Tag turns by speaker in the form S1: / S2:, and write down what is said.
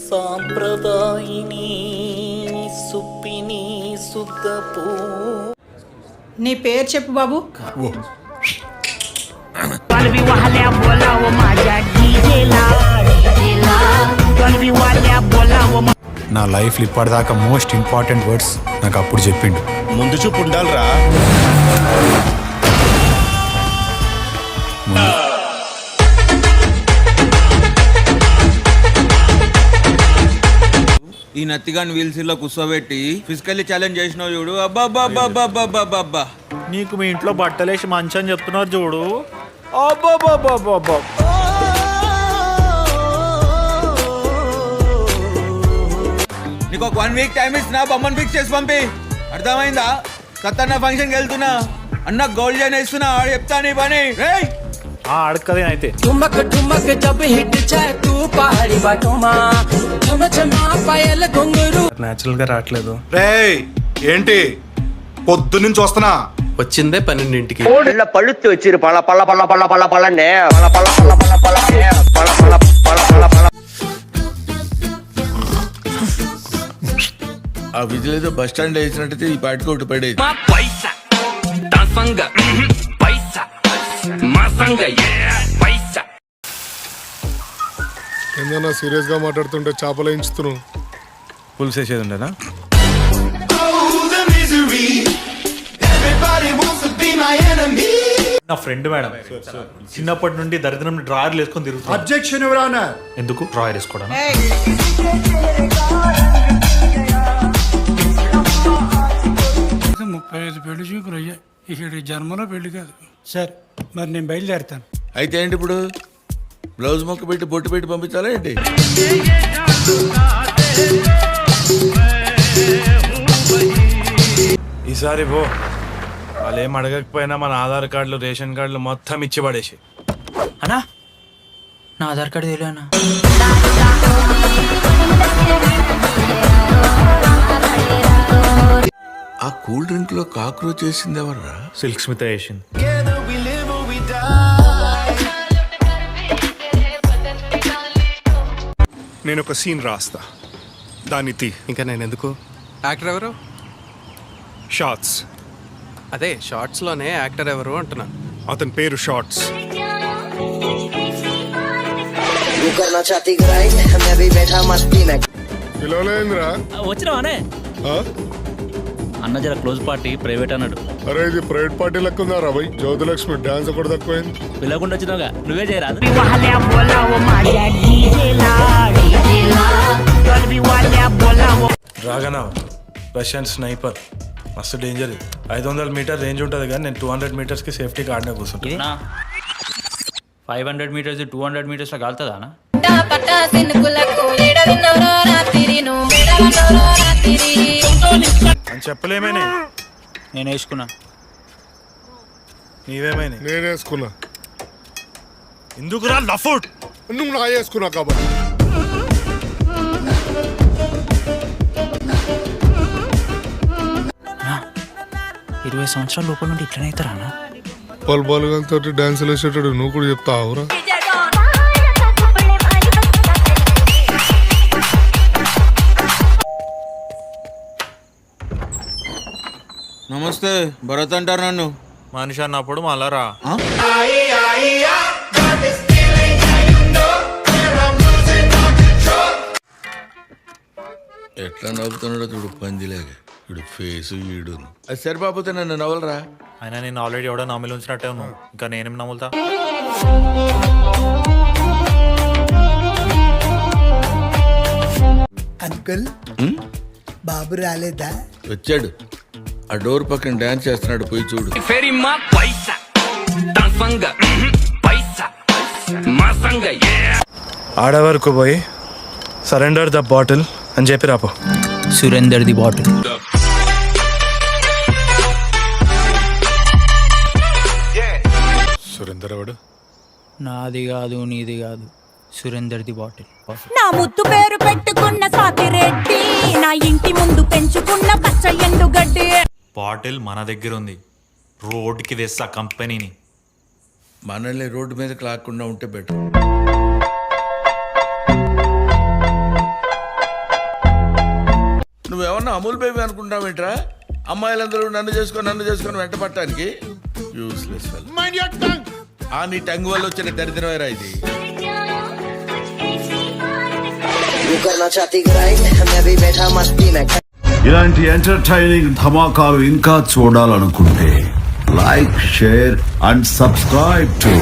S1: సాంప్రదాయిని సుప్పిని సుద్దపూ.
S2: నీ పేరు చెప్పు బాబు.
S3: నా లైఫ్ ఇప్పటిదాకా మోస్ట్ ఇంపార్టెంట్ వర్డ్స్ నాకు అప్పుడు చెప్పిండు.
S4: ముందు చూపు ఉండాలిరా.
S5: ఈ నత్తిగాని వీల్సిల్లో కూర్చోబెట్టి ఫిజికల్లీ ఛాలెంజ్ చేసినావు చూడు. అబ్బా
S6: నీకు మీ ఇంట్లో బట్టలేసి మంచి అని చెప్తున్నారు చూడు. అబ్బా
S5: నీకు ఒక 1 వీక్ టైం ఇస్తున్నా, బొమ్మను ఫిక్స్ చేసి పంపి. అర్థమైందా? ఖతర్నా ఫంక్షన్కి వెళ్తున్నా అన్న, గోల్డ్ చైన్ వేస్తున్నా. ఆడు చెప్తా నీ పని.
S6: అడక్కదేనైతే
S1: ठुमक ठुमक जब हिट जाए तू पहाड़ी बाटों में चम चमा पायल घुंगरू.
S6: న్యాచురల్ గా రావట్లేదు.
S4: రేయ్ ఏంటి పొద్దు నుంచి వస్తున్నా?
S7: వచ్చిందే 12ంటికి.
S8: பழுத்து வச்சிரு பல பல பல பல பல பலன்னு பல பல பல பல பல பல பல பல பல பல.
S5: ఆ విజిల్ ఏదో బస్ స్టాండ్ వేసినట్టయితే ఈ పాటికి ఒకటి పడేది.
S1: పైసా దాసంగ పైసా మాసంగ పైసా.
S9: ఏందన్నా సీరియస్ గా మాట్లాడుతుంటే చేపలు ఎంచుతున్నావు.
S6: పులుసు వేసేది ఉండేనా? నా ఫ్రెండ్ మేడం చిన్నప్పటి నుండి దరిద్రం డ్రాయర్లు వేసుకొని తిరుగుతుంది.
S9: అబ్జెక్షన్ ఎవరానా?
S6: ఎందుకు డ్రాయర్ వేసుకోవడం?
S2: ఏయ్,
S10: 35 పెళ్లి చూపులు అయ్యాయి. ఇక్కడ జన్మలో పెళ్లి కాదు సార్. మరి నేను బయలుదేరుతాను.
S5: అయితే ఏంటి ఇప్పుడు? బ్లౌజ్ మొక్క పెట్టి బొట్టు పెట్టి పంపించాలా ఏంటి?
S6: ఈసారి పో, వాళ్ళు ఏం అడగకపోయినా మన ఆధార్ కార్డులు రేషన్ కార్డులు మొత్తం ఇచ్చి పడేసి.
S1: అన్నా నా ఆధార్ కార్డు తెలియదు అన్నా.
S5: ఆ కూల్ డ్రింక్ లో కాక్రోచ్ వేసింది ఎవర్రా?
S6: సిల్క్ స్మిత వేసింది.
S9: నేను ఒక సీన్ రాస్తా, దాన్ని తీ.
S7: ఇంకా నేను ఎందుకు? యాక్టర్ ఎవరు?
S9: షార్ట్స్.
S7: అదే షార్ట్స్ లోనే యాక్టర్ ఎవరు అంటున్నా.
S9: అతని పేరు షార్ట్స్. పిలవలేదురా?
S1: వచ్చినావానే అన్న జర క్లోజ్ పార్టీ ప్రైవేట్ అన్నాడు.
S9: అరే ఇది ప్రైవేట్ పార్టీ లెక్క ఉందా రా భయ్? జ్యోతిలక్ష్మి డాన్స్ కూడా తక్కువైంది.
S1: పిల్లకుండా వచ్చినావుగా, నువ్వే చేయరాదు.
S6: డ్రాగన్ రష్యన్ స్నైపర్ మస్తు డేంజర్. 500 మీటర్ రేంజ్ ఉంటుంది కానీ నేను 200 మీటర్స్కి సేఫ్టీకి ఆడినా కూర్చుంటా.
S1: 500 మీటర్స్ 200 మీటర్స్ లో కాలుతుందా?
S6: అని చెప్పలేమేనే.
S1: నేను వేసుకున్నా.
S6: నీవేమైనా?
S9: నేను వేసుకున్నా.
S6: ఎందుకురా లఫుట్?
S9: నువ్వు నా వేసుకున్నా కాబట్టి.
S1: అన్నా 20 సంవత్సరాల లోపల నుండి ఇట్లనే అవుతారా అన్న?
S9: బల్బాలుగాలతో డాన్సులు వేసేటాడు నువ్వు కూడా చెప్తావురా?
S5: నమస్తే, భరత్ అంటారు నన్ను.
S6: మనిషి అన్నప్పుడు మళ్ళా రా.
S5: ఎట్లా నవ్వుతున్నాడో చూడు పందిలాగా. ఇడు ఫేసు ఈడు. అది సరిపోతే నన్ను నవ్వలరా.
S6: అయినా నేను ఆల్రెడీ ఎవడో నమ్మిలి ఉంచినట్టే ఉన్నావు. ఇంకా నేనేం నమ్ములుతా?
S10: అంకుల్ బాబు రాలేదా?
S5: వచ్చాడు. ఆ డోర్ పక్కన డాన్స్ చేస్తున్నాడు, పోయి చూడు.
S6: ఆడవరకు పోయి సరెండర్ ద బాటిల్ అని చెప్పి రాపో.
S1: Surender the bottle.
S9: సురేందర్ ఎవడు?
S1: నాది కాదు నీది కాదు, సురేందర్ ది బాటిల్.
S2: నా ముద్దు పేరు పెట్టుకున్న స్వాతిరెడ్డి, నా ఇంటి ముందు పెంచుకున్న పచ్చ ఎండుగడ్డి.
S6: బాటిల్ మన దగ్గర ఉంది, రోడ్డుకి తెస్తా కంపెనీని.
S5: మనల్ని రోడ్డు మీదకి లాక్కుండా ఉంటే బెటర్.
S11: ఏమన్నా అమూల్ బేబీ అనుకుంటావేంట్రా? అమ్మాయిలందరూ నన్ను చేసుకొని వెంట పట్టడానికి యూస్లెస్ ఆ నీ టంగ్ వల్ల వచ్చిన దరిద్రమేరా ఇది.
S9: ఇలాంటి ఎంటర్టైనింగ్ ధమాకాలు ఇంకా చూడాలనుకుంటే like share and subscribe to